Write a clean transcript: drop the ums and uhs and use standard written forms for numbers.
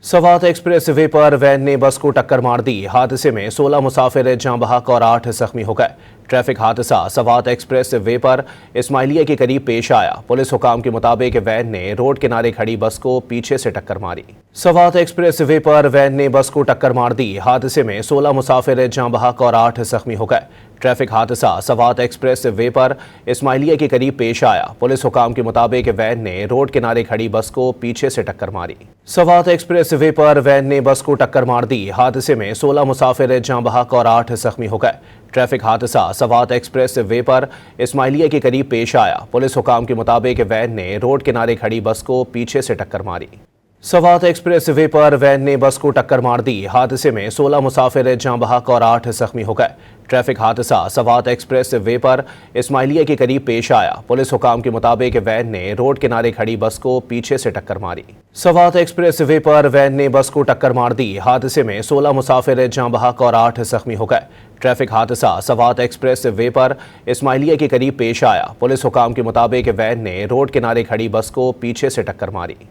Swat express way पर van ने बस को टक्कर मार दी। हादसे में 16 मुसाफिर जाँ बहक और 8 जख्मी हो गए। ट्रैफिक हादसा सवात एक्सप्रेस वे पर इस्माइलिया के करीब पेश आया। पुलिस हुकाम के मुताबिक वैन ने रोड किनारे खड़ी बस को पीछे से टक्कर मारी। सवात एक्सप्रेस वे पर वैन ने बस को टक्कर मार दी। हादसे में 16 मुसाफिर जाँ बहक और 8 जख्मी हो गए। ट्रैफिक हादसा सवात एक्सप्रेस वे पर इस्माइलिया के करीब पेश आया। पुलिस हुकाम के मुताबिक वैन ने रोड किनारे खड़ी बस को पीछे से टक्कर मारी। सवात एक्सप्रेस वे पर वैन ने बस को टक्कर मार दी। हादसे में 16 मुसाफिर जाँ बहक और 8 जख्मी हो गए। ट्रैफिक हादसा सवात एक्सप्रेस वे पर इस्माइलिया के करीब पेश आया। पुलिस हुकाम के मुताबिक वैन ने रोड किनारे खड़ी बस को पीछे से टक्कर मारी। सवात एक्सप्रेस वे पर वैन ने बस को टक्कर मार दी। हादसे में 16 मुसाफिर जाँ बहक और 8 जख्मी हो गए। ट्रैफिक हादसा सवात एक्सप्रेस वे पर इस्माइलिया के करीब पेश आया। पुलिस हुकाम के मुताबिक वैन ने रोड किनारे खड़ी बस को पीछे से टक्कर मारी। सवात एक्सप्रेस वे पर वैन ने बस को टक्कर मार दी। हादसे में 16 मुसाफिर जाँ बहक और 8 जख्मी हो गए। ट्रैफिक हादसा सवात एक्सप्रेस वे पर इस्माइलिया के करीब पेश आया। पुलिस हुकाम के मुताबिक वैन ने रोड किनारे खड़ी बस को पीछे से टक्कर मारी।